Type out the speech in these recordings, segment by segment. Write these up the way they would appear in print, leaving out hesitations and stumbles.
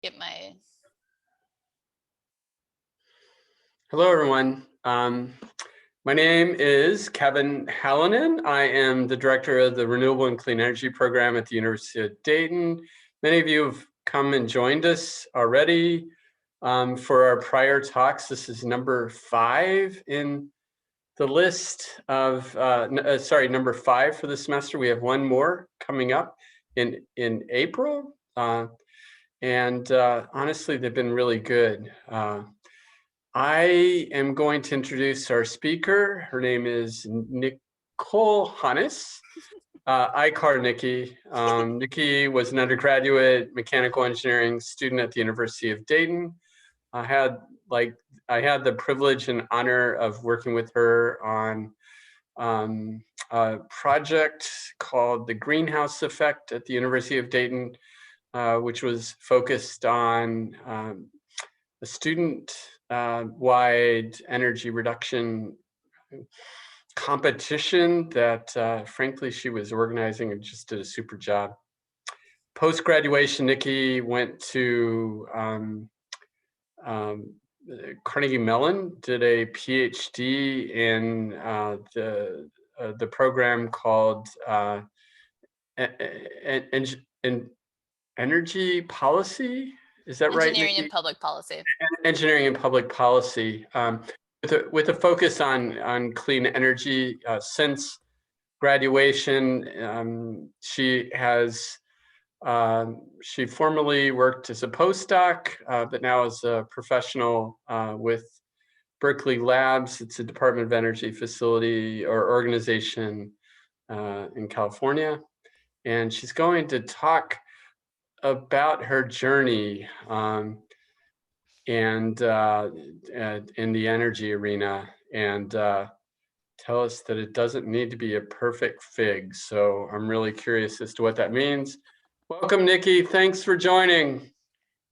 get my... Hello, everyone. My name is Kevin Hallinan. I am the director of the Renewable and Clean Energy Program at the University of Dayton. Many of you have come and joined us already for our prior talks. This is number 5 in the list of, number 5 for the semester. We have one more coming up in April. Honestly, they've been really good. I am going to introduce our speaker. Her name is Nichole Hanus. I call her Nikki. Nikki was an undergraduate mechanical engineering student at the University of Dayton. I had the privilege and honor of working with her on a project called the Greenhouse Effect at the University of Dayton, which was focused on a student-wide energy reduction competition that, frankly, she was organizing and just did a super job. Post-graduation, Nikki went to Carnegie Mellon, did a PhD in the program called energy policy. Is that right, Engineering Nikki? and public policy. Engineering and public policy, with a focus on clean energy. Since graduation, she formerly worked as a postdoc, but now as a professional with Berkeley Labs. It's a Department of Energy facility or organization in California. And she's going to talk about her journey in the energy arena, and tell us that it doesn't need to be a perfect fig. So I'm really curious as to what that means. Welcome, Nikki. Thanks for joining.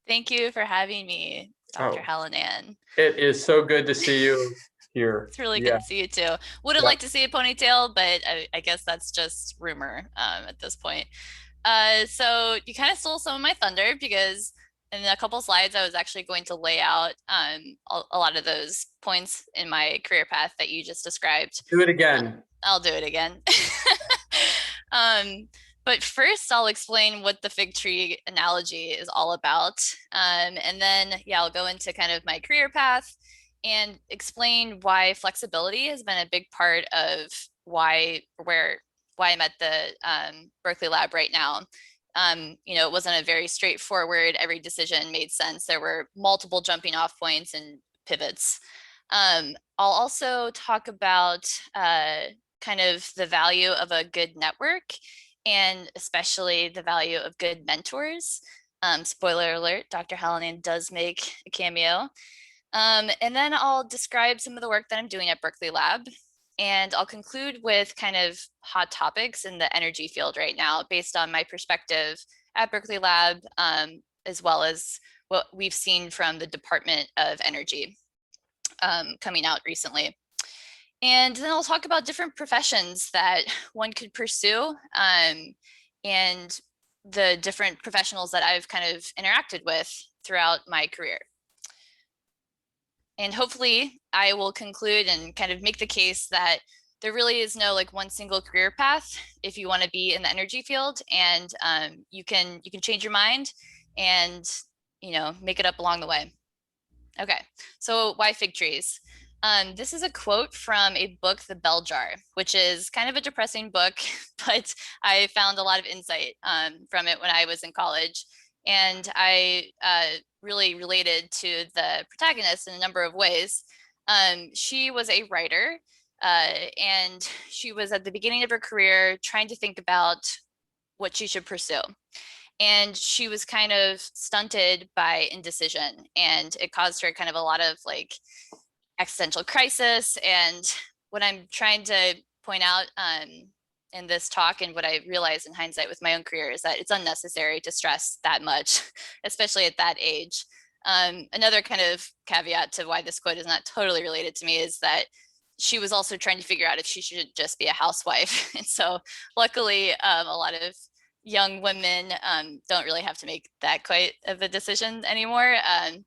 Thank you for having me, Dr. Hallinan. It is so good to see you here. It's really good to see you too. Would have liked to see a ponytail, but I guess that's just rumor at this point. So you kind of stole some of my thunder, because in a couple slides, I was actually going to lay out a lot of those points in my career path that you just described. Do it again. I'll do it again. But first, I'll explain what the fig tree analogy is all about. And then, I'll go into kind of my career path and explain why flexibility has been a big part of why I'm at the Berkeley lab right now. It wasn't a very straightforward, every decision made sense. There were multiple jumping off points and pivots. I'll also talk about kind of the value of a good network, and especially the value of good mentors. Spoiler alert, Dr. Hallinan does make a cameo. And then I'll describe some of the work that I'm doing at Berkeley Lab. And I'll conclude with kind of hot topics in the energy field right now, based on my perspective at Berkeley Lab, as well as what we've seen from the Department of Energy coming out recently. And then I'll talk about different professions that one could pursue, and the different professionals that I've kind of interacted with throughout my career. And hopefully I will conclude and kind of make the case that there really is no one single career path if you want to be in the energy field, and you can change your mind and make it up along the way. Okay, so why fig trees? This is a quote from a book, The Bell Jar, which is kind of a depressing book, but I found a lot of insight from it when I was in college. And I really related to the protagonist in a number of ways. She was a writer, and she was at the beginning of her career trying to think about what she should pursue. And she was kind of stunted by indecision, and it caused her kind of a lot of existential crisis. And what I'm trying to point out in this talk, and what I realized in hindsight with my own career, is that it's unnecessary to stress that much, especially at that age. Another kind of caveat to why this quote is not totally related to me is that she was also trying to figure out if she should just be a housewife. And so luckily, a lot of young women don't really have to make that quite of a decision anymore.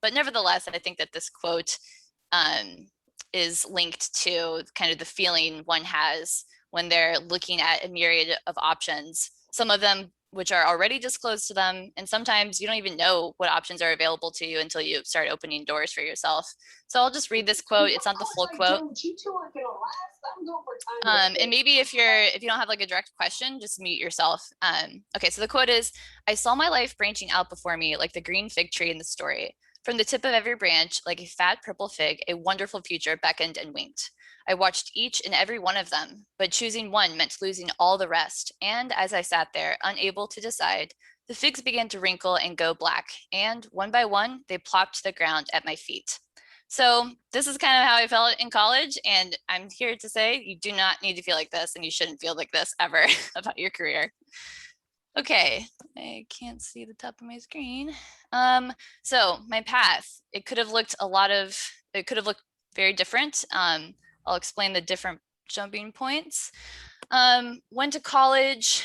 But nevertheless, I think that this quote is linked to kind of the feeling one has when they're looking at a myriad of options, some of them which are already disclosed to them. And sometimes you don't even know what options are available to you until you start opening doors for yourself. So I'll just read this quote. It's not the full quote. And maybe if you don't have like a direct question, just mute yourself. Okay, so the quote is, I saw my life branching out before me like the green fig tree in the story. From the tip of every branch, like a fat purple fig, a wonderful future beckoned and winked. I watched each and every one of them, but choosing one meant losing all the rest. And as I sat there, unable to decide, the figs began to wrinkle and go black, and one by one, they plopped to the ground at my feet. So this is kind of how I felt in college, and I'm here to say you do not need to feel like this, and you shouldn't feel like this ever about your career. Okay, I can't see the top of my screen. So my path, it could have looked very different. I'll explain the different jumping points. Went to college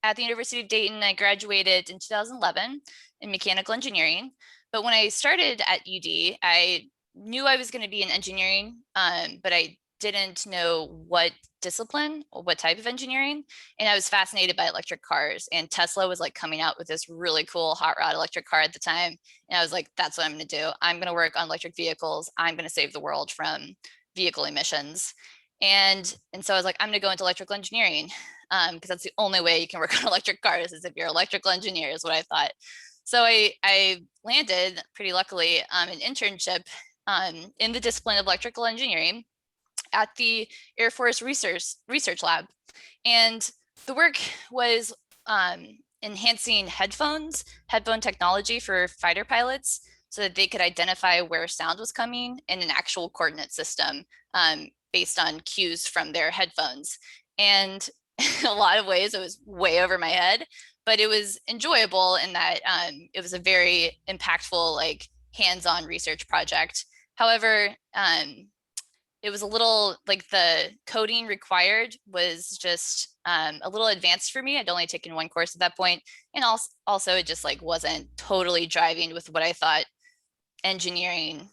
at the University of Dayton. I graduated in 2011 in mechanical engineering. But when I started at UD, I knew I was going to be in engineering, but I didn't know what discipline or what type of engineering. And I was fascinated by electric cars, and Tesla was like coming out with this really cool hot rod electric car at the time. And I was like, that's what I'm going to do. I'm going to work on electric vehicles. I'm going to save the world from vehicle emissions. And so I was like, I'm going to go into electrical engineering because that's the only way you can work on electric cars is if you're an electrical engineer, is what I thought. So I landed pretty luckily an internship in the discipline of electrical engineering at the Air Force Research Lab. And the work was enhancing headphone technology for fighter pilots so that they could identify where sound was coming in an actual coordinate system based on cues from their headphones. And in a lot of ways, it was way over my head, but it was enjoyable in that it was a very impactful, like hands-on research project. However, it was a little like the coding required was just a little advanced for me. I'd only taken one course at that point, and also it just like wasn't totally driving with what I thought engineering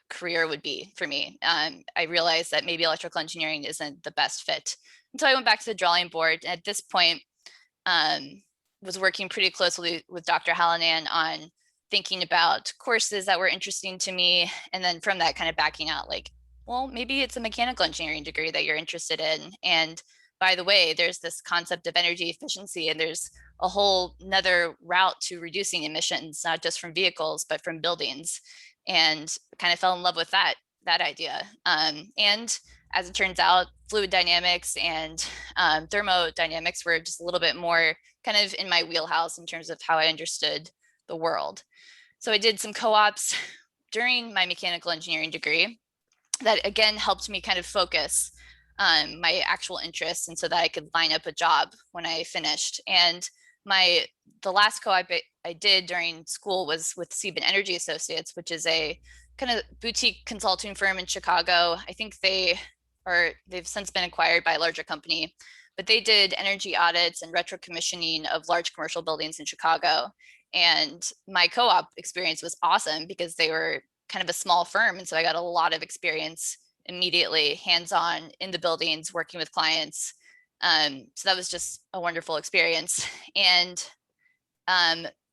career would be for me. I realized that maybe electrical engineering isn't the best fit. And so I went back to the drawing board. And at this point, was working pretty closely with Dr. Hallinan on thinking about courses that were interesting to me. And then from that kind of backing out like, well, maybe it's a mechanical engineering degree that you're interested in. And by the way, there's this concept of energy efficiency, and there's a whole another route to reducing emissions, not just from vehicles, but from buildings. And kind of fell in love with that idea. And as it turns out, fluid dynamics and thermodynamics were just a little bit more kind of in my wheelhouse in terms of how I understood the world. So I did some co-ops during my mechanical engineering degree that again helped me kind of focus my actual interests, and so that I could line up a job when I finished. And the last co-op I did during school was with Sieben Energy Associates, which is a kind of boutique consulting firm in Chicago. I think they've since been acquired by a larger company, but they did energy audits and retro commissioning of large commercial buildings in Chicago. And my co-op experience was awesome because they were kind of a small firm. And so I got a lot of experience immediately hands-on in the buildings, working with clients. So that was just a wonderful experience. And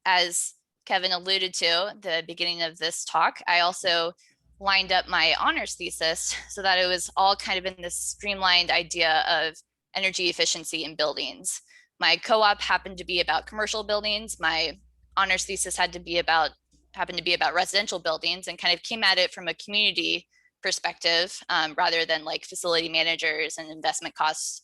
as Kevin alluded to at the beginning of this talk, I also lined up my honors thesis so that it was all kind of in this streamlined idea of energy efficiency in buildings. My co-op happened to be about commercial buildings. My honors thesis happened to be about residential buildings, and kind of came at it from a community perspective rather than like facility managers and investment costs,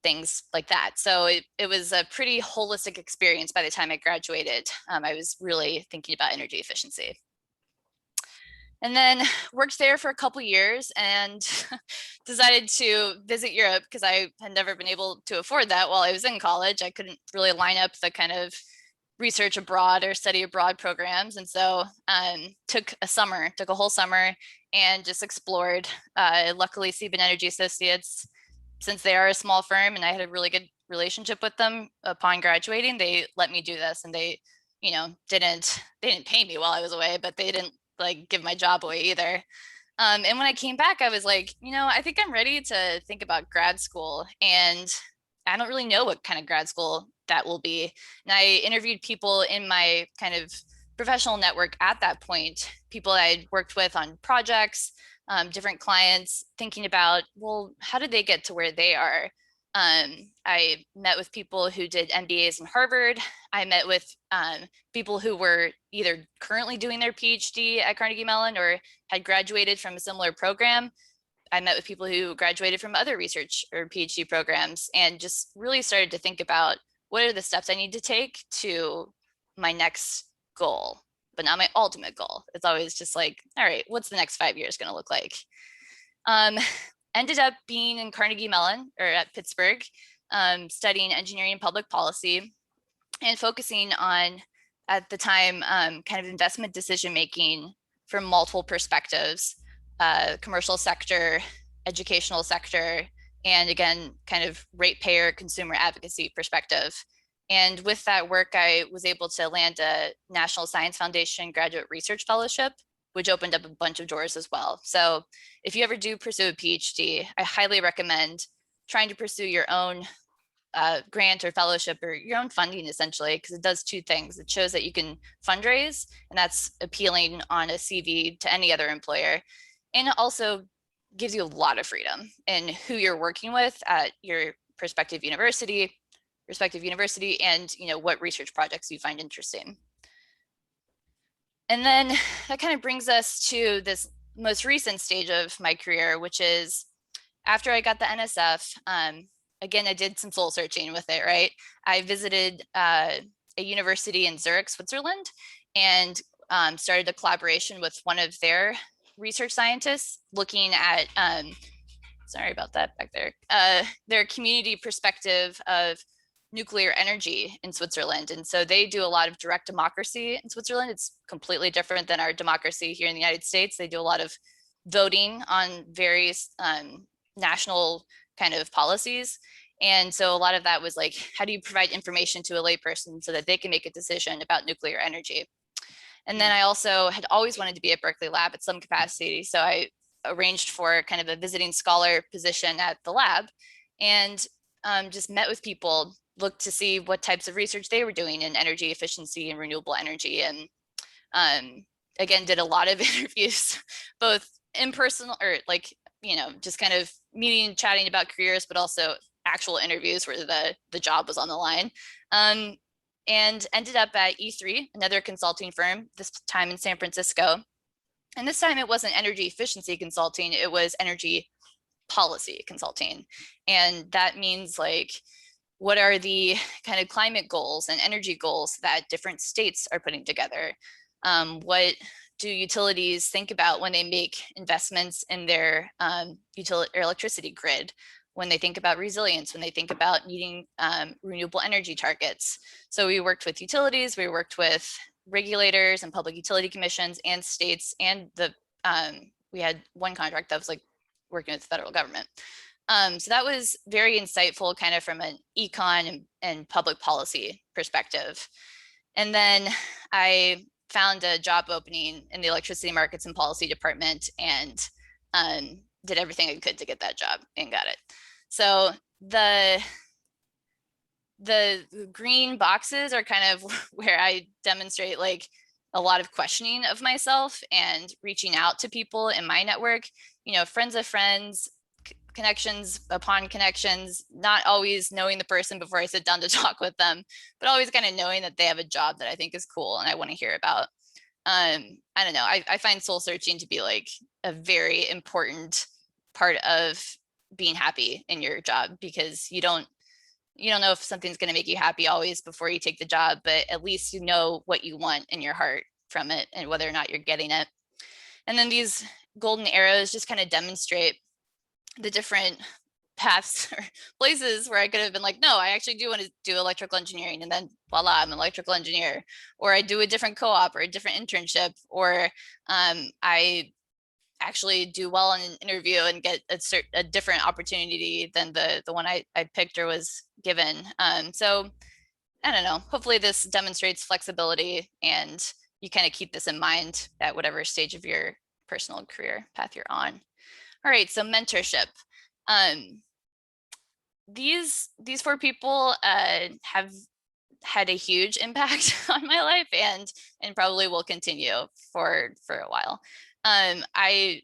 things like that. So it was a pretty holistic experience by the time I graduated. I was really thinking about energy efficiency. And then worked there for a couple years and decided to visit Europe because I had never been able to afford that while I was in college. I couldn't really line up the kind of research abroad or study abroad programs. And so took a whole summer and just explored. Luckily, Sieben Energy Associates, since they are a small firm and I had a really good relationship with them upon graduating. They let me do this, and they, didn't pay me while I was away, but they didn't like give my job away either. And when I came back, I was like, I think I'm ready to think about grad school, and I don't really know what kind of grad school that will be. And I interviewed people in my kind of professional network at that point, people I'd worked with on projects, different clients, thinking about, well, how did they get to where they are? I met with people who did MBAs in Harvard. I met with people who were either currently doing their PhD at Carnegie Mellon or had graduated from a similar program. I met with people who graduated from other research or PhD programs, and just really started to think about what are the steps I need to take to my next goal, but not my ultimate goal. It's always just like, all right, what's the next 5 years going to look like? Ended up being in Carnegie Mellon or at Pittsburgh, studying engineering and public policy, and focusing on, at the time, kind of investment decision making from multiple perspectives, commercial sector, educational sector, and again, kind of ratepayer consumer advocacy perspective. And with that work, I was able to land a National Science Foundation graduate research fellowship, which opened up a bunch of doors as well. So if you ever do pursue a PhD, I highly recommend trying to pursue your own grant or fellowship or your own funding, essentially, because it does two things. It shows that you can fundraise, and that's appealing on a CV to any other employer. And it also gives you a lot of freedom in who you're working with at your respective university, and what research projects you find interesting. And then that kind of brings us to this most recent stage of my career, which is after I got the NSF. Again, I did some soul searching with it, right? I visited a university in Zurich, Switzerland, and started a collaboration with one of their research scientists looking at, sorry about that back there, their community perspective of nuclear energy in Switzerland. And so they do a lot of direct democracy in Switzerland. It's completely different than our democracy here in the United States. They do a lot of voting on various national kind of policies. And so a lot of that was like, how do you provide information to a layperson so that they can make a decision about nuclear energy? And then I also had always wanted to be at Berkeley Lab at some capacity. So I arranged for kind of a visiting scholar position at the lab, and just met with people, looked to see what types of research they were doing in energy efficiency and renewable energy. And again, did a lot of interviews, both in person or like, just kind of meeting, chatting about careers, but also actual interviews where the job was on the line. And ended up at E3, another consulting firm, this time in San Francisco. And this time it wasn't energy efficiency consulting, it was energy policy consulting. And that means like, what are the kind of climate goals and energy goals that different states are putting together? What do utilities think about when they make investments in their electricity grid? When they think about resilience, when they think about meeting renewable energy targets? So we worked with utilities, we worked with regulators and public utility commissions and states, and we had one contract that was like working with the federal government. So that was very insightful, kind of from an econ and public policy perspective. And then I found a job opening in the electricity markets and policy department, and did everything I could to get that job and got it. So the green boxes are kind of where I demonstrate like a lot of questioning of myself and reaching out to people in my network, friends of friends, connections upon connections, not always knowing the person before I sit down to talk with them, but always kind of knowing that they have a job that I think is cool and I want to hear about. I don't know. I find soul searching to be like a very important part of being happy in your job, because you don't know if something's going to make you happy always before you take the job, but at least you know what you want in your heart from it and whether or not you're getting it. And then these golden arrows just kind of demonstrate the different paths or places where I could have been like, no, I actually do want to do electrical engineering, and then voila, I'm an electrical engineer. Or I do a different co-op or a different internship, or I actually do well in an interview and get a different opportunity than the one I picked or was given. So I don't know, hopefully this demonstrates flexibility, and you kind of keep this in mind at whatever stage of your personal career path you're on. All right, so mentorship. These four people have had a huge impact on my life, and probably will continue for a while. I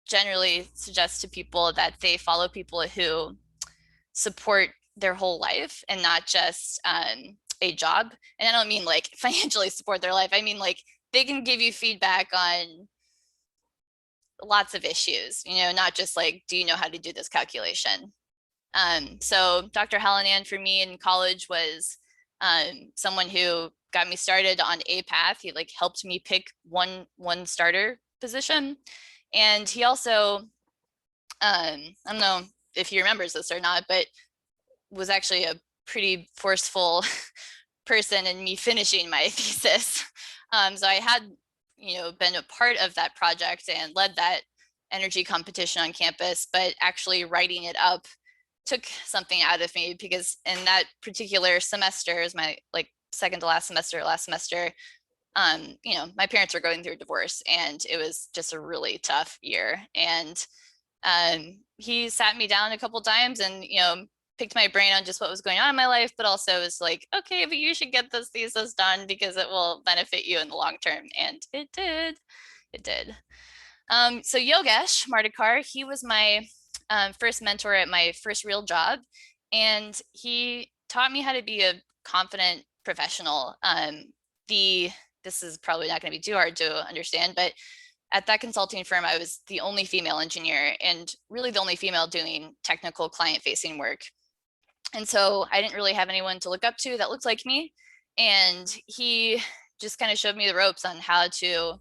generally suggest to people that they follow people who support their whole life and not just a job. And I don't mean like financially support their life. I mean like they can give you feedback on lots of issues, you know, not just like, do you know how to do this calculation? So Dr. Hallinan for me in college was someone who got me started on a path. He like helped me pick one starter position. And he also, I don't know if he remembers this or not, but was actually a pretty forceful person in me finishing my thesis. So I had, you know, been a part of that project and led that energy competition on campus, but actually writing it up took something out of me, because in that particular semester, is my like second to last semester, you know, my parents were going through a divorce, and it was just a really tough year. And he sat me down a couple times and, you know, picked my brain on just what was going on in my life, but also was like, okay, but you should get this thesis done because it will benefit you in the long term. And it did. It did. So Yogesh Mardikar, he was my first mentor at my first real job. And he taught me how to be a confident professional. This is probably not going to be too hard to understand, but at that consulting firm, I was the only female engineer and really the only female doing technical client-facing work. And so I didn't really have anyone to look up to that looked like me. And he just kind of showed me the ropes on how to,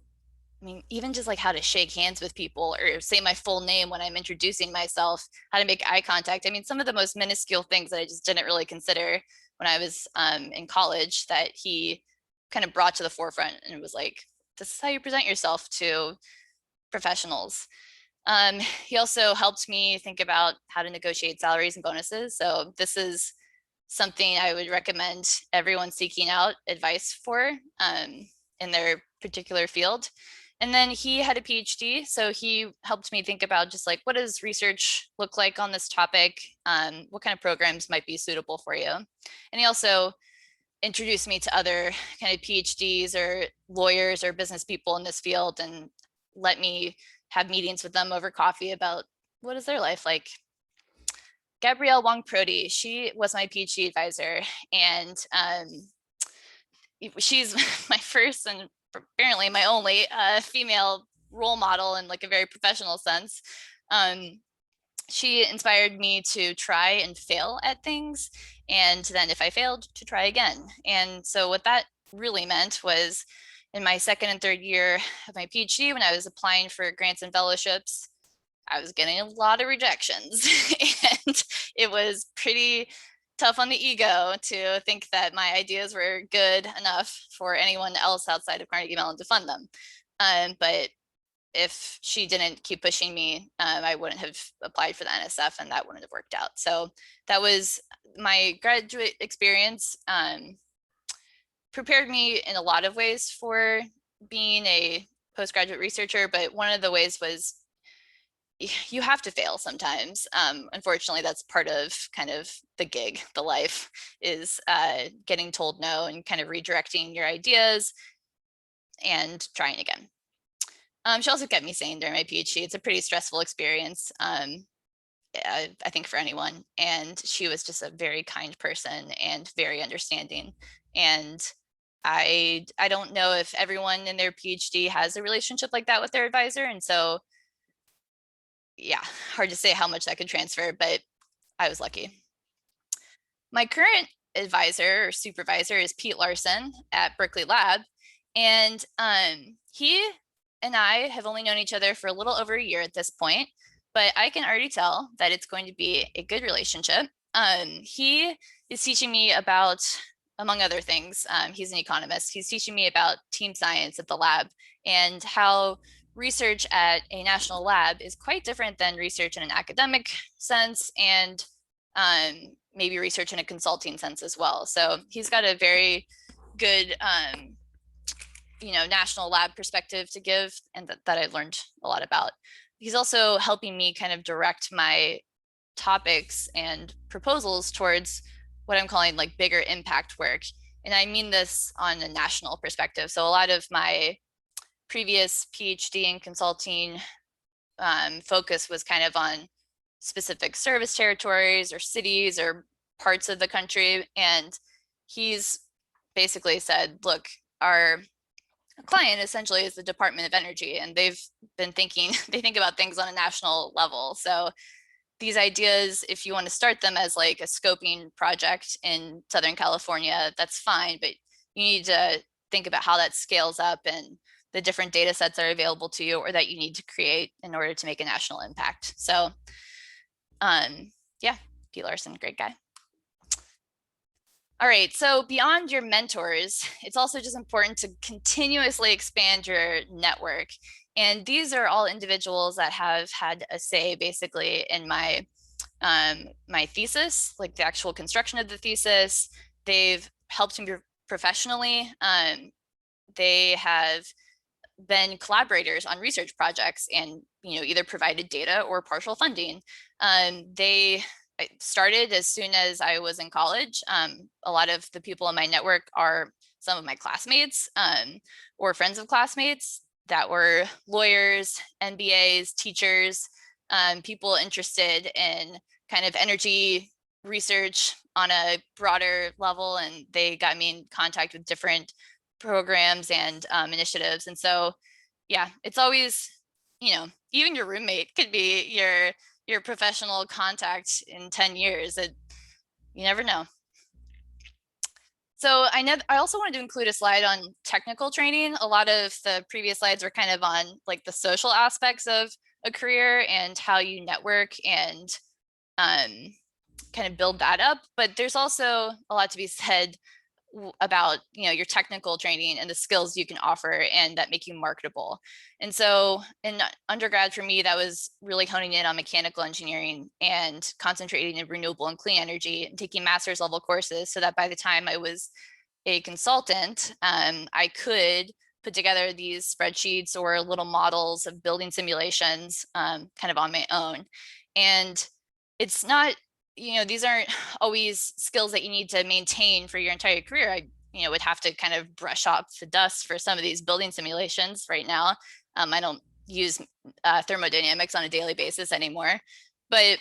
I mean, even just like how to shake hands with people or say my full name when I'm introducing myself, how to make eye contact. I mean, some of the most minuscule things that I just didn't really consider when I was in college that he kind of brought to the forefront, and it was like, this is how you present yourself to professionals. He also helped me think about how to negotiate salaries and bonuses. So this is something I would recommend everyone seeking out advice for in their particular field. And then he had a PhD, so he helped me think about just like, what does research look like on this topic? What kind of programs might be suitable for you? And he also introduced me to other kind of PhDs or lawyers or business people in this field, and let me have meetings with them over coffee about what is their life like. Gabrielle Wong Prodi, she was my PhD advisor, and she's my first and apparently my only female role model in like a very professional sense. She inspired me to try and fail at things, and then if I failed, to try again. And so what that really meant was in my second and third year of my PhD, when I was applying for grants and fellowships, I was getting a lot of rejections. And it was pretty tough on the ego to think that my ideas were good enough for anyone else outside of Carnegie Mellon to fund them. But if she didn't keep pushing me, I wouldn't have applied for the NSF, and that wouldn't have worked out. So that was my graduate experience. Prepared me in a lot of ways for being a postgraduate researcher, but one of the ways was you have to fail sometimes. Unfortunately, that's part of kind of the gig, the life, is getting told no and kind of redirecting your ideas and trying again. She also kept me sane during my PhD. It's a pretty stressful experience, I think, for anyone. And she was just a very kind person and very understanding. And I don't know if everyone in their PhD has a relationship like that with their advisor. And so, yeah, hard to say how much that could transfer, but I was lucky. My current advisor or supervisor is Pete Larson at Berkeley Lab. And he and I have only known each other for a little over a year at this point, but I can already tell that it's going to be a good relationship. He is teaching me about, among other things, he's an economist. He's teaching me about team science at the lab and how research at a national lab is quite different than research in an academic sense, and maybe research in a consulting sense as well. So he's got a very good national lab perspective to give, and that I've learned a lot about. He's also helping me kind of direct my topics and proposals towards what I'm calling like bigger impact work. And I mean this on a national perspective. So a lot of my previous PhD in consulting focus was kind of on specific service territories or cities or parts of the country. And he's basically said, look, our client essentially is the Department of Energy, and they've been thinking, they think about things on a national level. So these ideas, if you want to start them as like a scoping project in Southern California, that's fine, but you need to think about how that scales up and the different data sets that are available to you or that you need to create in order to make a national impact. So yeah, Pete Larson, great guy. All right, so beyond your mentors, it's also just important to continuously expand your network. And these are all individuals that have had a say basically in my my thesis, like the actual construction of the thesis. They've helped me professionally. They have been collaborators on research projects and either provided data or partial funding. They started as soon as I was in college. A lot of the people in my network are some of my classmates or friends of classmates that were lawyers, MBAs, teachers, people interested in kind of energy research on a broader level, and they got me in contact with different programs and initiatives. And so, yeah, it's always, even your roommate could be your professional contact in 10 years. You never know. So I also wanted to include a slide on technical training. A lot of the previous slides were kind of on like the social aspects of a career and how you network and kind of build that up. But there's also a lot to be said about your technical training and the skills you can offer and that make you marketable. And so in undergrad for me, that was really honing in on mechanical engineering and concentrating in renewable and clean energy and taking master's level courses so that by the time I was a consultant, I could put together these spreadsheets or little models of building simulations kind of on my own. And it's not, these aren't always skills that you need to maintain for your entire career. I, would have to kind of brush off the dust for some of these building simulations right now. I don't use thermodynamics on a daily basis anymore, but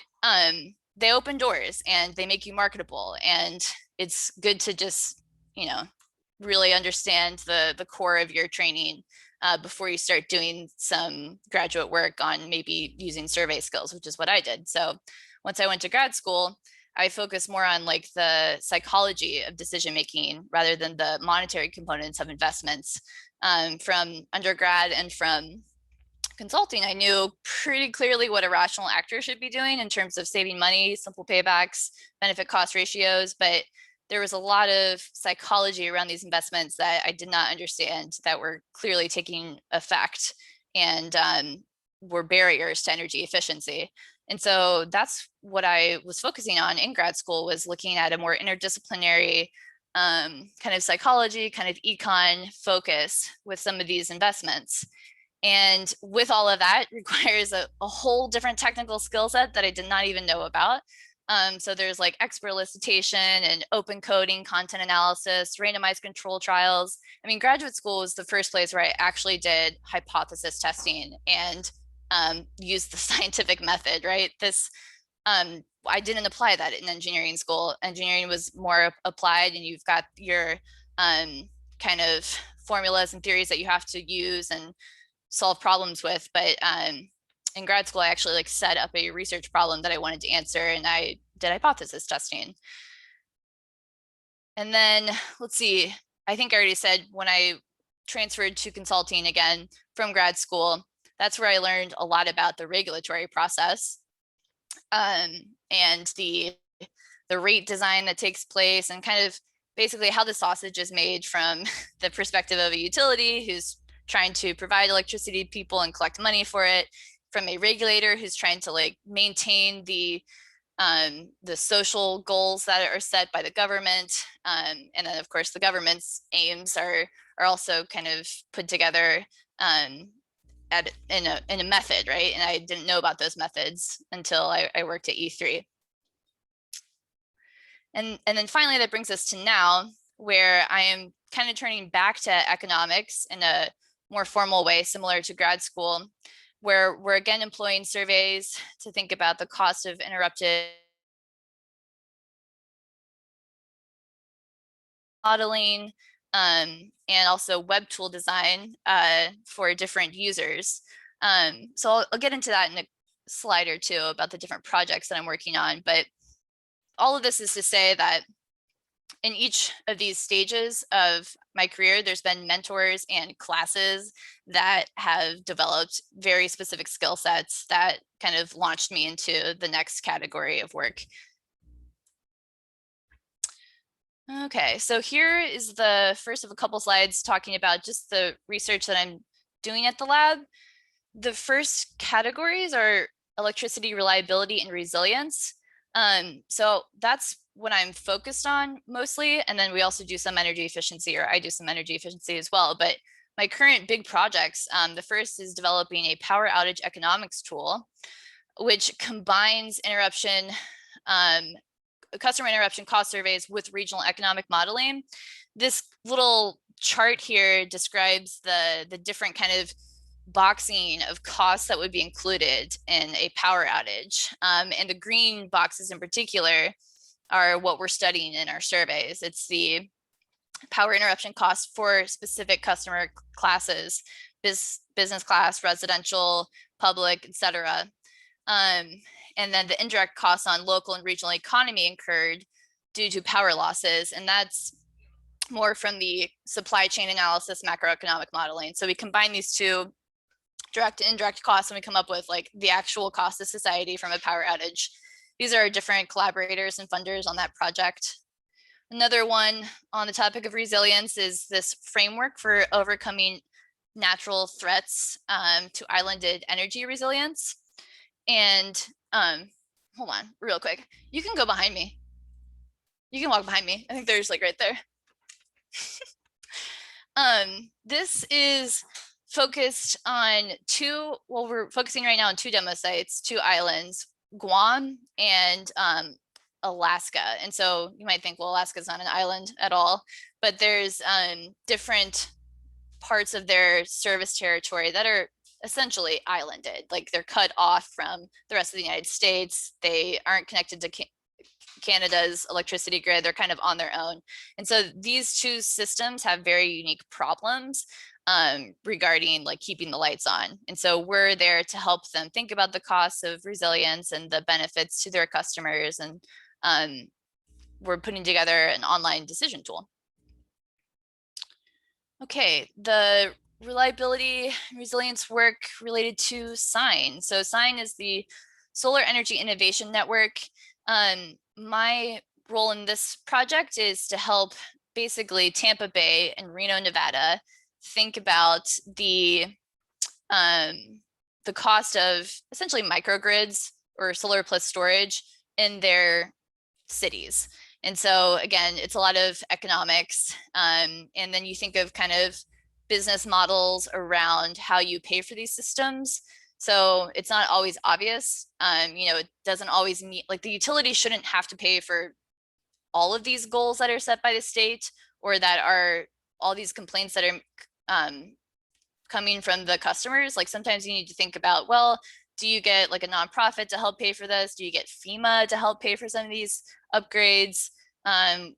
they open doors and they make you marketable. And it's good to just, really understand the core of your training before you start doing some graduate work on maybe using survey skills, which is what I did. So once I went to grad school, I focused more on like the psychology of decision making rather than the monetary components of investments. From undergrad and from consulting, I knew pretty clearly what a rational actor should be doing in terms of saving money, simple paybacks, benefit cost ratios, but there was a lot of psychology around these investments that I did not understand that were clearly taking effect and were barriers to energy efficiency. And so that's what I was focusing on in grad school, was looking at a more interdisciplinary kind of psychology, kind of econ focus with some of these investments. And with all of that requires a whole different technical skill set that I did not even know about. So there's like expert elicitation and open coding, content analysis, randomized control trials. I mean, graduate school was the first place where I actually did hypothesis testing and used the scientific method, right? I didn't apply that in engineering school. Engineering was more applied, and you've got your kind of formulas and theories that you have to use and solve problems with. But in grad school, I actually like set up a research problem that I wanted to answer, and I did hypothesis testing. And then let's see, I think I already said when I transferred to consulting again from grad school, that's where I learned a lot about the regulatory process and the rate design that takes place, and kind of basically how the sausage is made from the perspective of a utility who's trying to provide electricity to people and collect money for it, from a regulator who's trying to like maintain the social goals that are set by the government. And then of course the government's aims are also kind of put together in a method, right? And I didn't know about those methods until I worked at E3. And then finally, that brings us to now, where I am kind of turning back to economics in a more formal way, similar to grad school, where we're again employing surveys to think about the cost of interrupted modeling, and also web tool design for different users. So I'll get into that in a slide or two about the different projects that I'm working on. But all of this is to say that in each of these stages of my career, there's been mentors and classes that have developed very specific skill sets that kind of launched me into the next category of work. Okay, so here is the first of a couple slides talking about just the research that I'm doing at the lab. The first categories are electricity reliability and resilience. So that's what I'm focused on mostly. And then we also do some energy efficiency, or I do some energy efficiency as well. But my current big projects, the first is developing a power outage economics tool, which combines customer interruption cost surveys with regional economic modeling. This little chart here describes the different kind of boxing of costs that would be included in a power outage. And the green boxes in particular are what we're studying in our surveys. It's the power interruption costs for specific customer classes, business class, residential, public, etc. And then the indirect costs on local and regional economy incurred due to power losses. And that's more from the supply chain analysis, macroeconomic modeling. So we combine these two, direct and indirect costs, and we come up with like the actual cost of society from a power outage. These are different collaborators and funders on that project. Another one on the topic of resilience is this framework for overcoming natural threats to islanded energy resilience. And hold on real quick. You can go behind me. You can walk behind me. I think there's like right there. This is focused on we're focusing right now on two demo sites, two islands, Guam and Alaska. And so you might think, well, Alaska's not an island at all, but there's different parts of their service territory that are essentially islanded. Like they're cut off from the rest of the United States. They aren't connected to Canada's electricity grid. They're kind of on their own. And so these two systems have very unique problems regarding like keeping the lights on. And so we're there to help them think about the costs of resilience and the benefits to their customers. And we're putting together an online decision tool. Okay, the reliability resilience work related to SIGN. So SIGN is the Solar Energy Innovation Network. My role in this project is to help basically Tampa Bay and Reno, Nevada think about the cost of essentially microgrids or solar plus storage in their cities. And so again, it's a lot of economics. And then you think of kind of business models around how you pay for these systems. So it's not always obvious. It doesn't always meet, like the utility shouldn't have to pay for all of these goals that are set by the state, or that are all these complaints that are coming from the customers. Like sometimes you need to think about, well, do you get like a nonprofit to help pay for this? Do you get FEMA to help pay for some of these upgrades?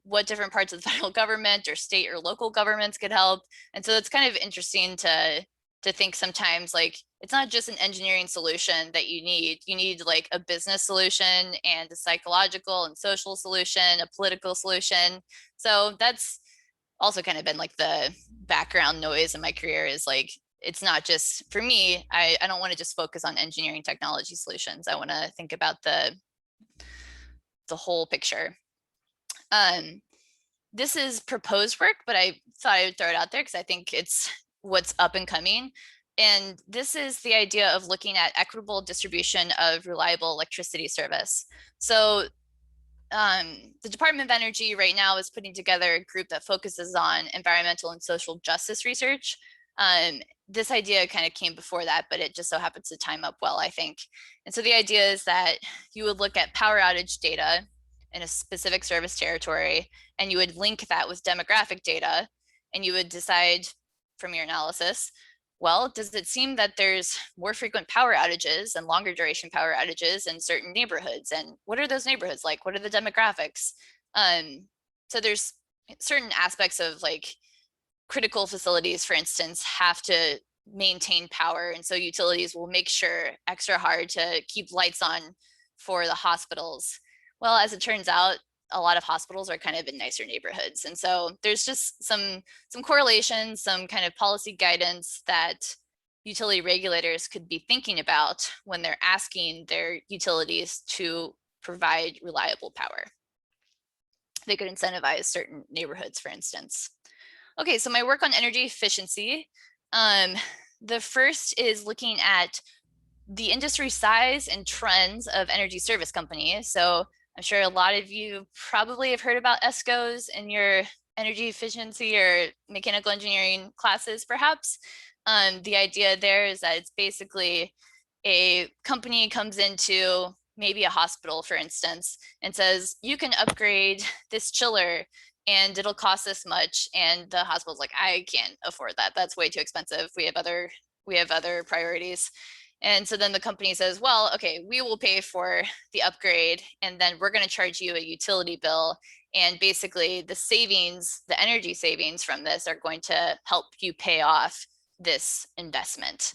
What different parts of the federal government or state or local governments could help? And so it's kind of interesting to think sometimes like it's not just an engineering solution that you need like a business solution and a psychological and social solution, a political solution. So that's also kind of been like the background noise in my career, is like it's not just for me. I don't want to just focus on engineering technology solutions. I want to think about the whole picture. This is proposed work, but I thought I would throw it out there because I think it's what's up and coming. And this is the idea of looking at equitable distribution of reliable electricity service. So the Department of Energy right now is putting together a group that focuses on environmental and social justice research. This idea kind of came before that, but it just so happens to time up well, I think. And so the idea is that you would look at power outage data in a specific service territory, and you would link that with demographic data, and you would decide from your analysis, well, does it seem that there's more frequent power outages and longer duration power outages in certain neighborhoods? And what are those neighborhoods like? What are the demographics? So there's certain aspects of like critical facilities, for instance, have to maintain power. And so utilities will make sure extra hard to keep lights on for the hospitals. Well, as it turns out, a lot of hospitals are kind of in nicer neighborhoods. And so there's just some correlations, some kind of policy guidance that utility regulators could be thinking about when they're asking their utilities to provide reliable power. They could incentivize certain neighborhoods, for instance. Okay, so my work on energy efficiency. The first is looking at the industry size and trends of energy service companies. So I'm sure a lot of you probably have heard about ESCOs in your energy efficiency or mechanical engineering classes, perhaps. The idea there is that it's basically a company comes into maybe a hospital, for instance, and says, you can upgrade this chiller and it'll cost this much. And the hospital's like, I can't afford that. That's way too expensive. We have other priorities. And so then the company says, well, okay, we will pay for the upgrade, and then we're going to charge you a utility bill. And basically the savings, the energy savings from this are going to help you pay off this investment.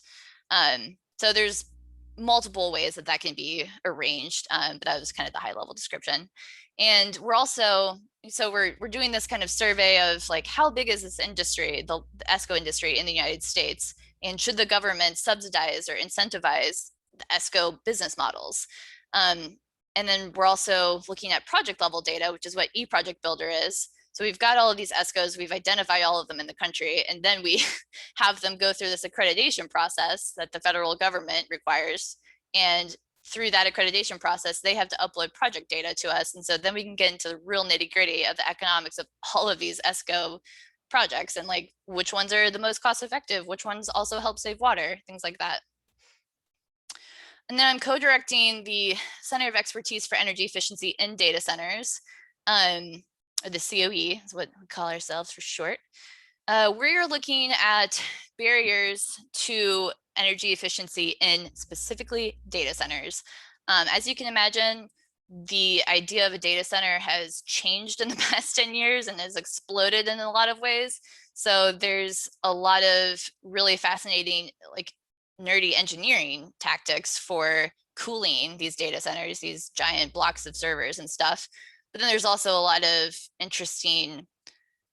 So there's multiple ways that that can be arranged, but that was kind of the high level description. And we're also, so we're doing this kind of survey of like, how big is this industry, the ESCO industry in the United States? And should the government subsidize or incentivize the ESCO business models? And then we're also looking at project level data, which is what eProject Builder is. So we've got all of these ESCOs, we've identified all of them in the country, and then we have them go through this accreditation process that the federal government requires. And through that accreditation process, they have to upload project data to us. And so then we can get into the real nitty gritty of the economics of all of these ESCO projects and like which ones are the most cost effective, which ones also help save water, things like that. And then I'm co-directing the Center of Expertise for Energy Efficiency in Data Centers, or the COE is what we call ourselves for short. We're looking at barriers to energy efficiency in specifically data centers. As you can imagine, the idea of a data center has changed in the past 10 years and has exploded in a lot of ways. So there's a lot of really fascinating, like nerdy engineering tactics for cooling these data centers, these giant blocks of servers and stuff. But then there's also a lot of interesting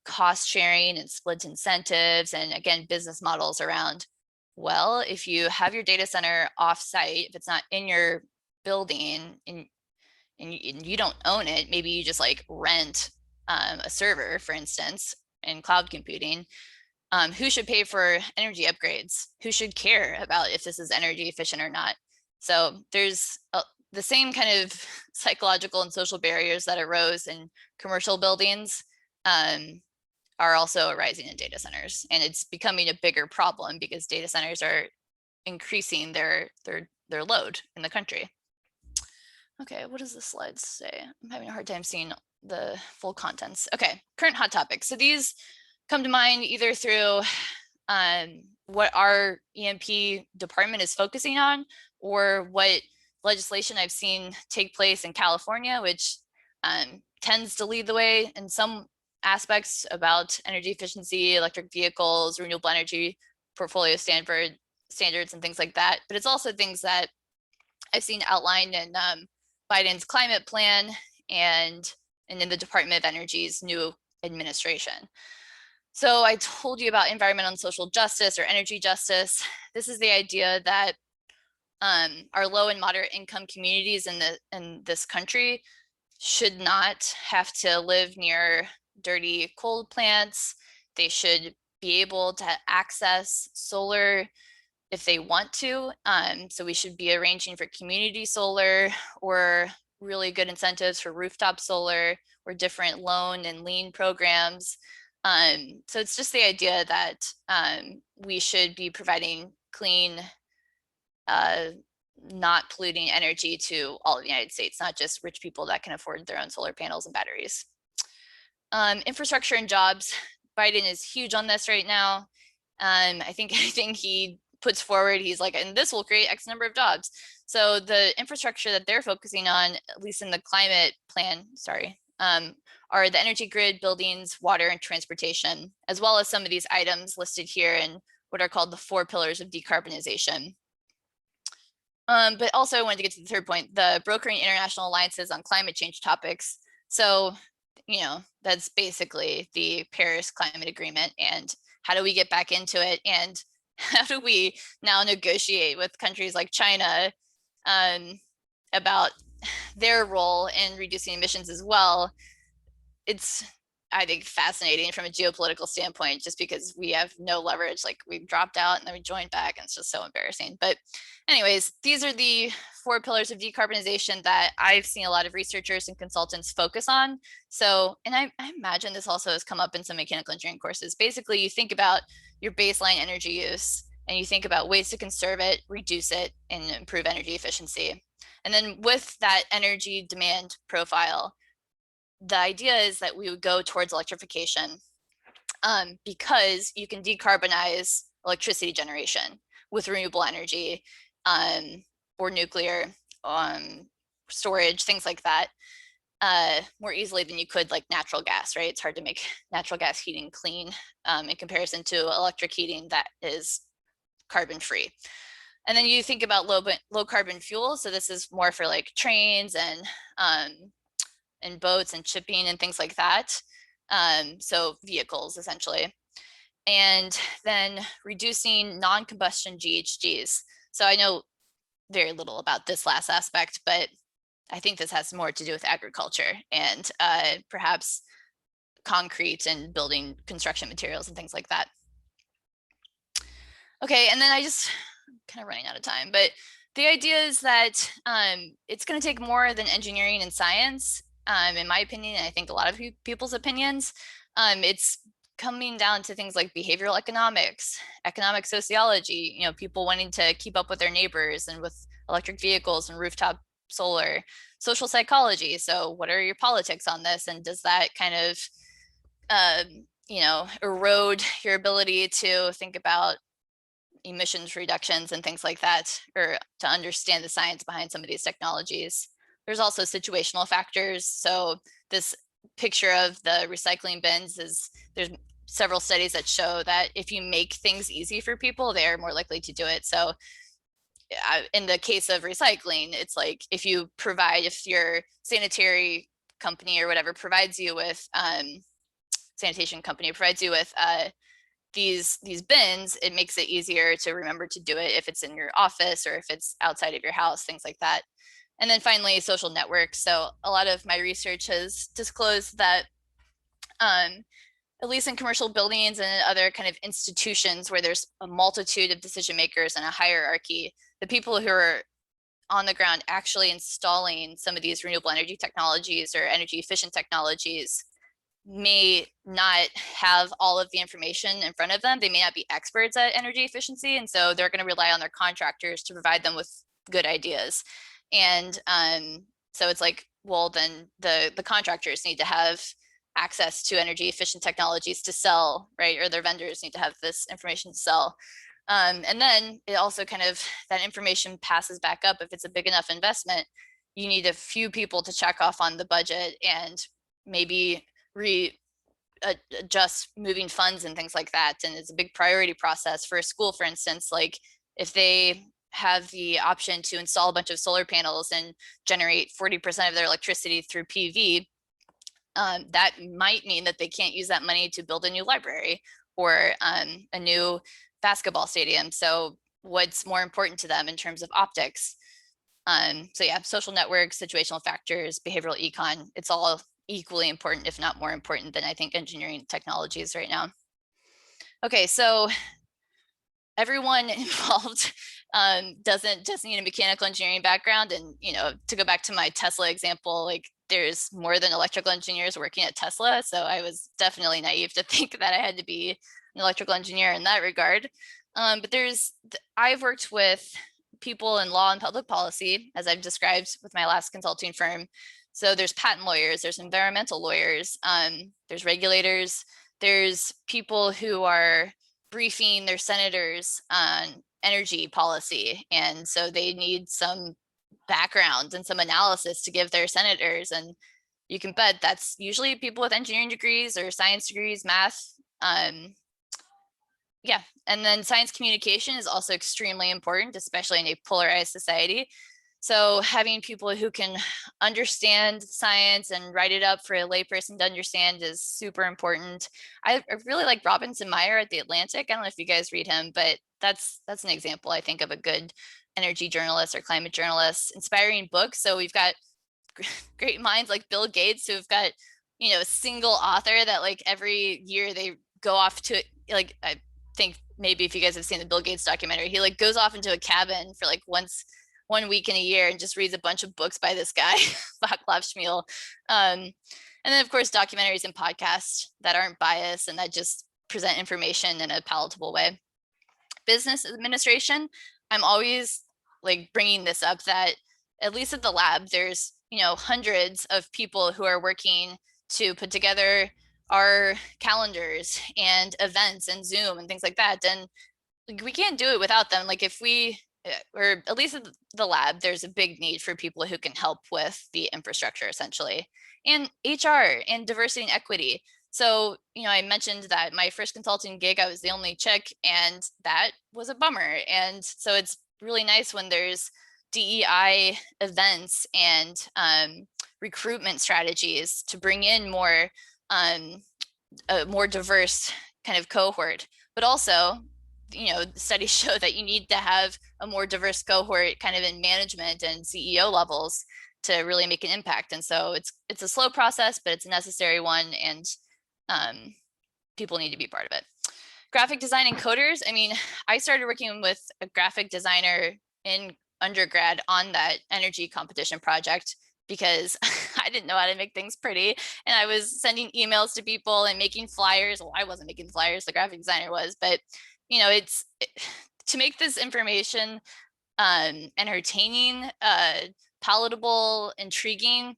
cost sharing and split incentives, and again, business models around, well, if you have your data center offsite, if it's not in your building and you don't own it, maybe you just like rent a server, for instance, in cloud computing, who should pay for energy upgrades? Who should care about if this is energy efficient or not? So there's the same kind of psychological and social barriers that arose in commercial buildings are also arising in data centers, and it's becoming a bigger problem because data centers are increasing their load in the country. Okay, what does the slides say? I'm having a hard time seeing the full contents. Okay, current hot topics. So these come to mind either through what our EMP department is focusing on, or what legislation I've seen take place in California, which tends to lead the way in some aspects about energy efficiency, electric vehicles, renewable energy portfolio standards and things like that. But it's also things that I've seen outlined in Biden's climate plan and in the Department of Energy's new administration. So I told you about environmental and social justice or energy justice. This is the idea that our low and moderate income communities in this country should not have to live near dirty coal plants. They should be able to access solar if they want to. So we should be arranging for community solar or really good incentives for rooftop solar or different loan and lien programs. So it's just the idea that we should be providing clean, not polluting energy to all of the United States, not just rich people that can afford their own solar panels and batteries. Infrastructure and jobs. Biden is huge on this right now. I think anything he puts forward, he's like, and this will create X number of jobs. So the infrastructure that they're focusing on, at least in the climate plan, are the energy grid, buildings, water, and transportation, as well as some of these items listed here in what are called the 4 pillars of decarbonization. But also I wanted to get to the third point, the brokering international alliances on climate change topics. So, you know, that's basically the Paris Climate Agreement, and how do we get back into it? And how do we now negotiate with countries like China about their role in reducing emissions as well? It's, I think, fascinating from a geopolitical standpoint, just because we have no leverage. Like, we've dropped out and then we joined back, and it's just so embarrassing. But anyways, these are the 4 pillars of decarbonization that I've seen a lot of researchers and consultants focus on. So, and I imagine this also has come up in some mechanical engineering courses. Basically, you think about your baseline energy use and you think about ways to conserve it, reduce it, and improve energy efficiency. And then with that energy demand profile, the idea is that we would go towards electrification, because you can decarbonize electricity generation with renewable energy, or nuclear, storage, things like that, more easily than you could like natural gas, right? It's hard to make natural gas heating clean in comparison to electric heating that is carbon free. And then you think about low carbon fuel. So this is more for like trains and boats and shipping and things like that. So vehicles essentially. And then reducing non-combustion GHGs. So I know very little about this last aspect, but I think this has more to do with agriculture and perhaps concrete and building construction materials and things like that. Okay, and then I'm kind of running out of time, but the idea is that it's going to take more than engineering and science, in my opinion, and I think a lot of people's opinions. It's coming down to things like behavioral economics, economic sociology, you know, people wanting to keep up with their neighbors and with electric vehicles and rooftop solar, social psychology. So what are your politics on this? And does that kind of, you know, erode your ability to think about emissions reductions and things like that, or to understand the science behind some of these technologies? There's also situational factors. So this picture of the recycling bins is, there's several studies that show that if you make things easy for people, they're more likely to do it. So in the case of recycling, it's like if you provide, if your sanitary company or whatever provides you with, sanitation company provides you with these bins, it makes it easier to remember to do it if it's in your office or if it's outside of your house, things like that. And then finally, social networks. So a lot of my research has disclosed that at least in commercial buildings and other kind of institutions where there's a multitude of decision makers and a hierarchy, the people who are on the ground actually installing some of these renewable energy technologies or energy efficient technologies may not have all of the information in front of them. They may not be experts at energy efficiency. And so they're going to rely on their contractors to provide them with good ideas. And so it's like, well, then the contractors need to have access to energy efficient technologies to sell, right? Or their vendors need to have this information to sell. And then it also kind of, that information passes back up. If it's a big enough investment, you need a few people to check off on the budget and maybe adjust moving funds and things like that. And it's a big priority process for a school, for instance. Like if they have the option to install a bunch of solar panels and generate 40% of their electricity through PV, that might mean that they can't use that money to build a new library or a new basketball stadium. So what's more important to them in terms of optics? So yeah, social networks, situational factors, behavioral econ, it's all equally important, if not more important than I think engineering technologies right now. Okay, so everyone involved doesn't just need a mechanical engineering background. And, to go back to my Tesla example, like there's more than electrical engineers working at Tesla. So I was definitely naive to think that I had to be an electrical engineer in that regard. But I've worked with people in law and public policy, as I've described with my last consulting firm. So there's patent lawyers, there's environmental lawyers, there's regulators, there's people who are briefing their senators on energy policy. And so they need some background and some analysis to give their senators. And you can bet that's usually people with engineering degrees or science degrees, math. Yeah, and then science communication is also extremely important, especially in a polarized society. So having people who can understand science and write it up for a layperson to understand is super important. I really like Robinson Meyer at The Atlantic. I don't know if you guys read him, but that's an example, I think, of a good energy journalist or climate journalist. Inspiring books. So we've got great minds like Bill Gates who've got, a single author that like every year they go off to, like, I think maybe if you guys have seen the Bill Gates documentary, he like goes off into a cabin for like one week in a year and just reads a bunch of books by this guy, Vaclav Smil. And then of course, documentaries and podcasts that aren't biased and that just present information in a palatable way. Business administration, I'm always like bringing this up that at least at the lab, there's, hundreds of people who are working to put together our calendars and events and Zoom and things like that. And like, we can't do it without them. Like if we, or at least at the lab, there's a big need for people who can help with the infrastructure essentially, and HR and diversity and equity. So, I mentioned that my first consulting gig, I was the only chick, and that was a bummer. And so it's really nice when there's DEI events and recruitment strategies to bring in more a more diverse kind of cohort, but also, studies show that you need to have a more diverse cohort kind of in management and CEO levels to really make an impact. And so it's a slow process, but it's a necessary one, and people need to be part of it. Graphic design and coders. I mean, I started working with a graphic designer in undergrad on that energy competition project because I didn't know how to make things pretty. And I was sending emails to people and making flyers. Well, I wasn't making flyers, the graphic designer was, but to make this information entertaining, palatable, intriguing,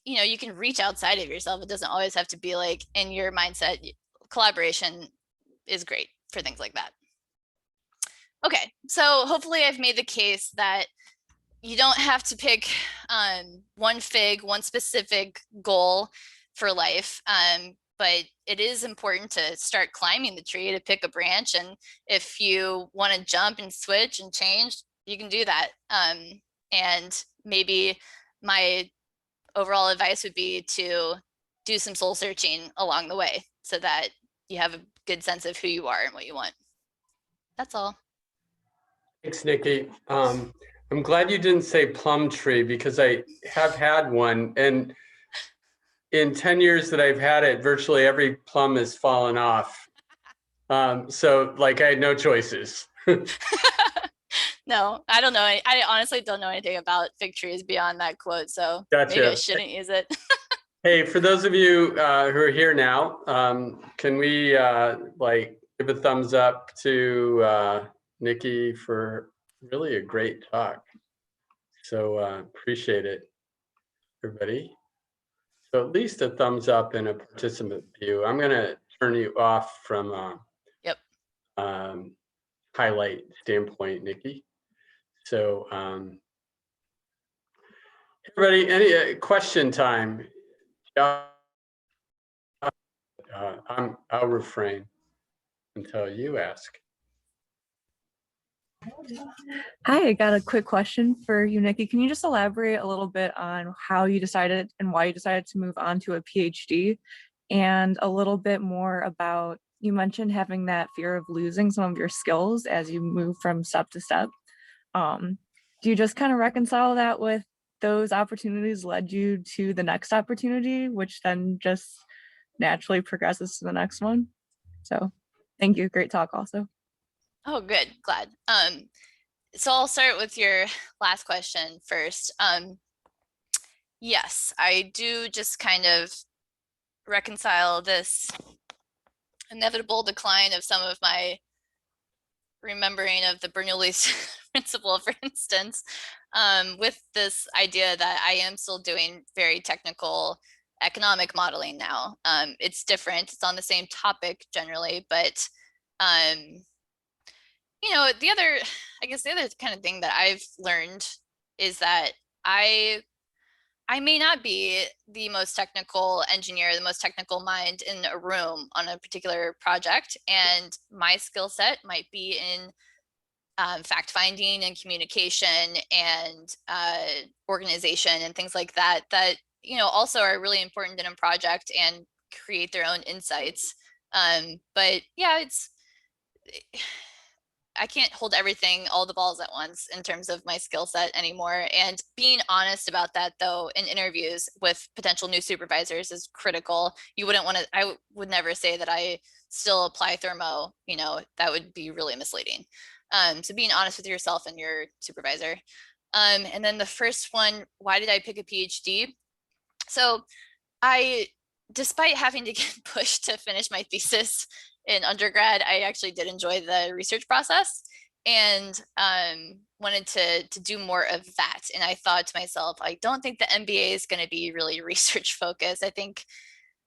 you can reach outside of yourself. It doesn't always have to be like in your mindset. Collaboration is great for things like that. Okay, so hopefully I've made the case that you don't have to pick one specific goal for life, but it is important to start climbing the tree to pick a branch. And if you want to jump and switch and change, you can do that. And maybe my overall advice would be to do some soul searching along the way so that you have a good sense of who you are and what you want. That's all. Thanks, Nikki. I'm glad you didn't say plum tree because I have had one, and in 10 years that I've had it, virtually every plum has fallen off. So like I had no choices. No, I don't know. I honestly don't know anything about fig trees beyond that quote, so Gotcha. maybe I shouldn't use it. Hey, for those of you who are here now, can we give a thumbs up to Nikki for really a great talk? So appreciate it, everybody. So at least a thumbs up and a participant view. I'm going to turn you off from highlight standpoint, Nikki. So everybody, any question time? I'll refrain until you ask. Hi, I got a quick question for you, Nikki. Can you just elaborate a little bit on how you decided and why you decided to move on to a PhD, and a little bit more about, you mentioned having that fear of losing some of your skills as you move from step to step. Do you just kind of reconcile that with those opportunities led you to the next opportunity, which then just naturally progresses to the next one? So Thank you. Great talk also. Oh, good. Glad. So I'll start with your last question first. Yes, I do just kind of reconcile this inevitable decline of some of my remembering of the Bernoulli's principle, for instance, with this idea that I am still doing very technical economic modeling now. It's different, it's on the same topic generally, but you know, I guess the other kind of thing that I've learned is that I I may not be the most technical engineer, the most technical mind in a room on a particular project, and my skill set might be in fact finding and communication and organization and things like that, that, you know, also are really important in a project and create their own insights. But yeah, I can't hold everything, all the balls at once in terms of my skill set anymore. And being honest about that, though, in interviews with potential new supervisors is critical. You wouldn't want to, I would never say that I still apply thermo, you know, that would be really misleading. So being honest with yourself and your supervisor. And then the first one, why did I pick a PhD? So I, despite having to get pushed to finish my thesis in undergrad, I actually did enjoy the research process and wanted to do more of that. And I thought to myself, I don't think the MBA is going to be really research focused. I think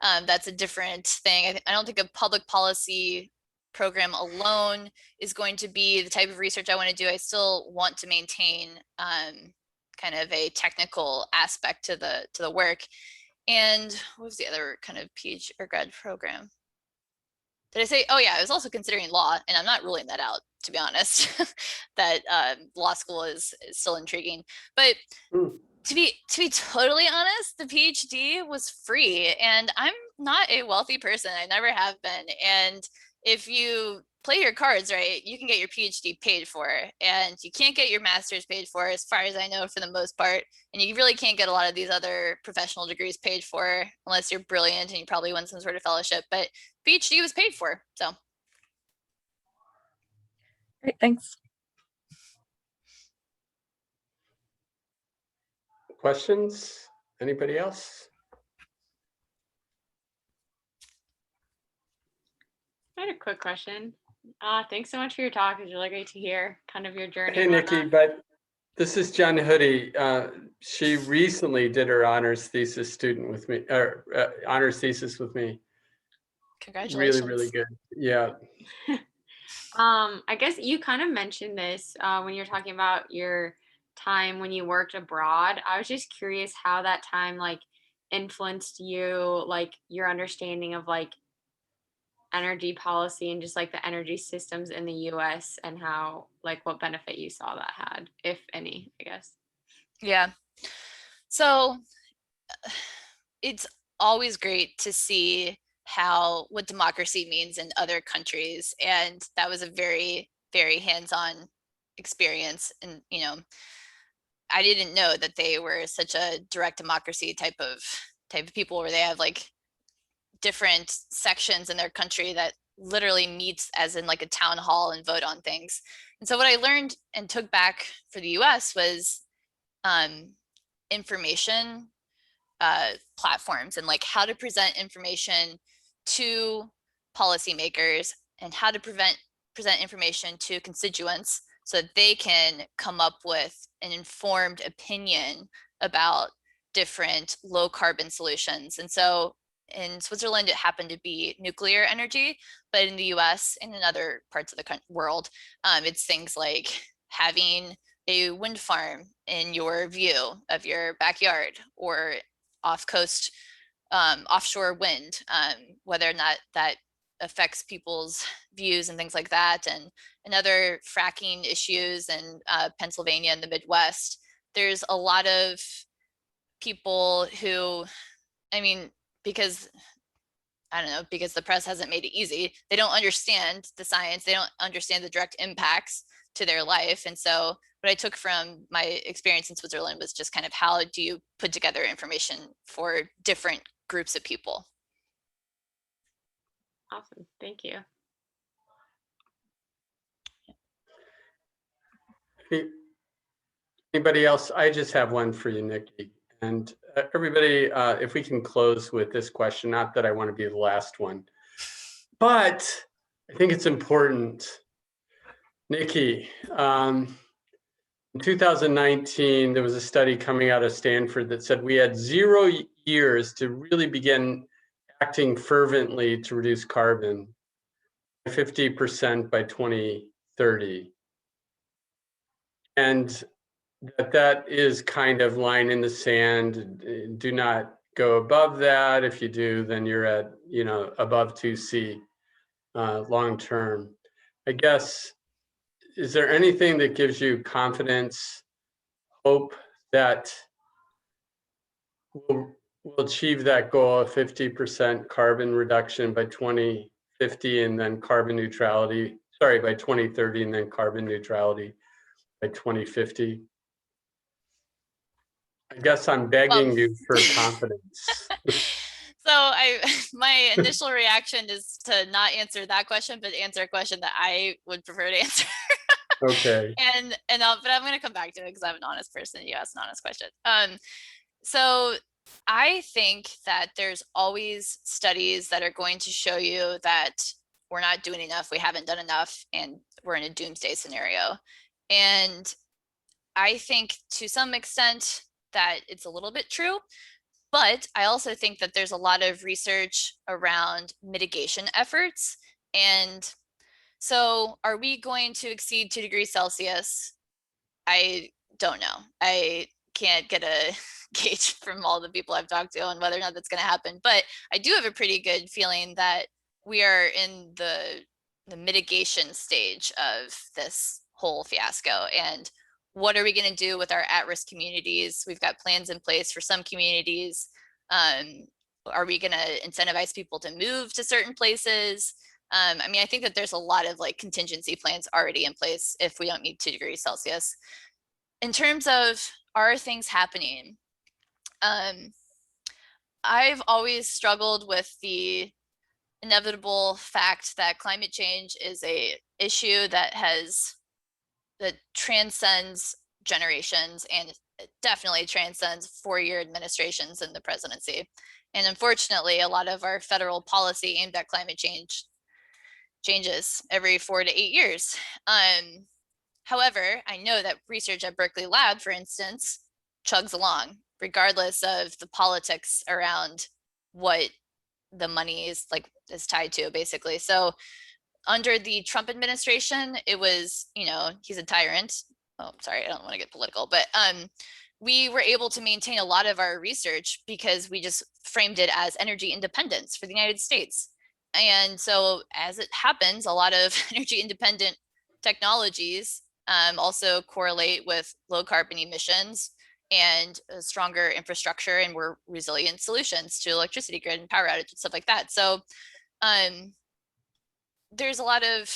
that's a different thing. I don't think a public policy program alone is going to be the type of research I want to do. I still want to maintain kind of a technical aspect to the work. And what was the other kind of PhD or grad program? Did I say, oh yeah, I was also considering law, and I'm not ruling that out, to be honest, that law school is still intriguing. But to be totally honest, the PhD was free, and I'm not a wealthy person. I never have been. And if you play your cards right, you can get your PhD paid for, and you can't get your master's paid for, as far as I know, for the most part. And you really can't get a lot of these other professional degrees paid for unless you're brilliant and you probably win some sort of fellowship. But PhD was paid for, so. Great, thanks. Questions? Anybody else? I had a quick question. Thanks so much for your talk. It was really great to hear kind of your journey. Hey, Nikki, but this is Jen Hoodie. She recently did her honors thesis with me. Congratulations. Really good. Yeah. I guess you kind of mentioned this when you're talking about your time when you worked abroad. I was just curious how that time like influenced you, like your understanding of like energy policy and just like the energy systems in the US and how like what benefit you saw that had, if any, I guess. Yeah. So it's always great to see what democracy means in other countries. And that was a very, very hands-on experience. And, you know, I didn't know that they were such a direct democracy type of people where they have like different sections in their country that literally meets as in like a town hall and vote on things. And so what I learned and took back for the US was information platforms and like how to present information to policymakers and how to present information to constituents so that they can come up with an informed opinion about different low carbon solutions. And so in Switzerland, it happened to be nuclear energy, but in the US and in other parts of the world, it's things like having a wind farm in your view of your backyard or off-coast offshore wind, whether or not that affects people's views and things like that, and other fracking issues in Pennsylvania and the Midwest. There's a lot of people who, I mean, because I don't know, because the press hasn't made it easy. They don't understand the science. They don't understand the direct impacts to their life. And so what I took from my experience in Switzerland was just kind of how do you put together information for different groups of people. Awesome. Thank you. Anybody else? I just have one for you, Nikki. And everybody, if we can close with this question, not that I want to be the last one, but I think it's important. Nikki, in 2019, there was a study coming out of Stanford that said we had 0 years to really begin acting fervently to reduce carbon, 50% by 2030. And that is kind of line in the sand. Do not go above that. If you do, then you're at, above 2C long term. I guess, is there anything that gives you confidence, hope that we'll achieve that goal of 50% carbon reduction by 2050 and then carbon neutrality, by 2030 and then carbon neutrality by 2050? I guess I'm begging you for confidence. So my initial reaction is to not answer that question, but answer a question that I would prefer to answer. Okay. But I'm going to come back to it because I'm an honest person. You asked an honest question. So I think that there's always studies that are going to show you that we're not doing enough, we haven't done enough, and we're in a doomsday scenario. And I think to some extent that it's a little bit true, but I also think that there's a lot of research around mitigation efforts. And so are we going to exceed 2 degrees Celsius? I don't know. I can't get a gauge from all the people I've talked to on whether or not that's going to happen. But I do have a pretty good feeling that we are in the mitigation stage of this whole fiasco. And what are we going to do with our at-risk communities? We've got plans in place for some communities. Are we going to incentivize people to move to certain places? I mean, I think that there's a lot of like contingency plans already in place if we don't meet 2 degrees Celsius. In terms of are things happening, I've always struggled with the inevitable fact that climate change is a issue that transcends generations, and it definitely transcends 4-year administrations in the presidency. And unfortunately, a lot of our federal policy aimed at climate change changes every 4 to 8 years. However, I know that research at Berkeley Lab, for instance, chugs along, regardless of the politics around what the money is tied to, basically. So under the Trump administration, it was, he's a tyrant. Oh, sorry, I don't want to get political, but we were able to maintain a lot of our research because we just framed it as energy independence for the United States. And so as it happens, a lot of energy independent technologies also correlate with low carbon emissions and a stronger infrastructure and more resilient solutions to electricity grid and power outage and stuff like that. So there's a lot of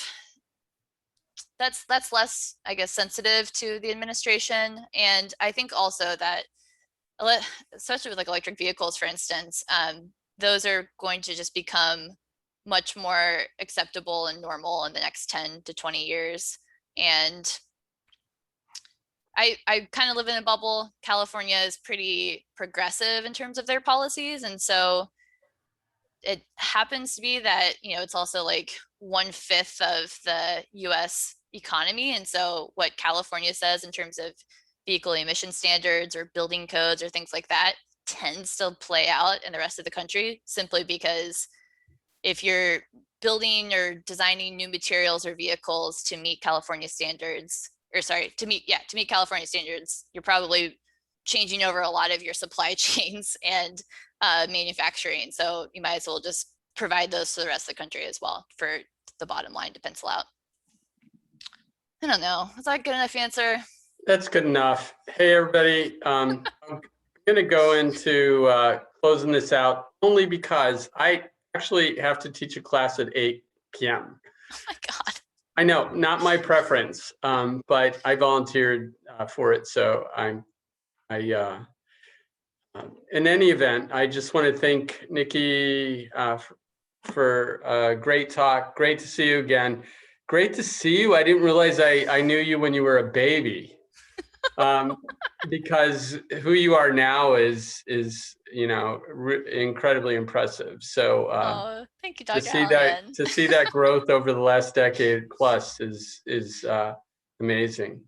that's less, I guess, sensitive to the administration. And I think also that, especially with like electric vehicles, for instance, those are going to just become much more acceptable and normal in the next 10 to 20 years. And I kind of live in a bubble. California is pretty progressive in terms of their policies. And so it happens to be that, it's also like 1/5 of the US economy. And so what California says in terms of vehicle emission standards or building codes or things like that tends to play out in the rest of the country, simply because if you're building or designing new materials or vehicles to meet California standards, to meet California standards, you're probably changing over a lot of your supply chains and manufacturing. So you might as well just provide those to the rest of the country as well for the bottom line to pencil out. I don't know. Is that a good enough answer? That's good enough. Hey, everybody. I'm going to go into closing this out only because I actually have to teach a class at 8 p.m. Oh my God. I know, not my preference, but I volunteered for it. So in any event, I just want to thank Nikki for a great talk. Great to see you again. great to see you. I didn't realize I knew you when you were a baby, because who you are now is incredibly impressive. So Oh, thank you, to Dr. see that Hallinan. to see that growth over the last decade plus is amazing.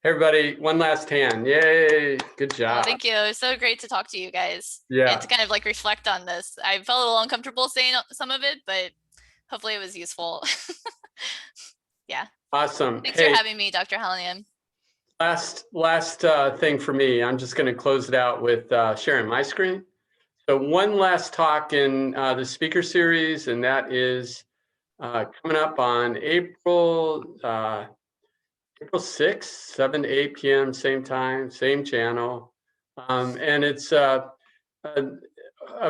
Everybody, one last hand. Yay! Good Oh, job. thank you. It was so great to talk to you guys. Yeah. And to kind of like reflect on this. I felt a little uncomfortable saying some of it, but hopefully it was useful. Yeah. Awesome. Thanks Hey, for having me, Dr. Hallinan. last thing for me. I'm just going to close it out with sharing my screen. So one last talk in the speaker series, and that is coming up on April 6th, 7 to 8 p.m., same time, same channel. And it's a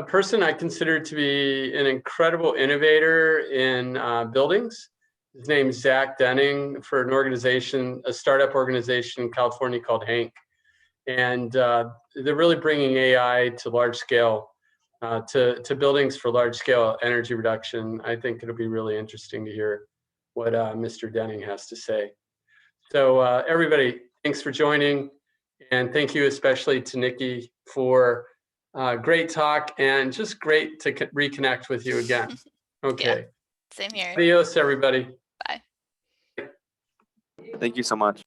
person I consider to be an incredible innovator in buildings. His name is Zach Denning, for an organization, a startup organization in California called Hank. And they're really bringing AI to large scale, to buildings for large scale energy reduction. I think it'll be really interesting to hear what Mr. Denning has to say. So everybody, thanks for joining. And thank you especially to Nikki for great talk, and just great to reconnect with you again. Okay. Yeah, same here. Adios, everybody. Bye. Thank you so much.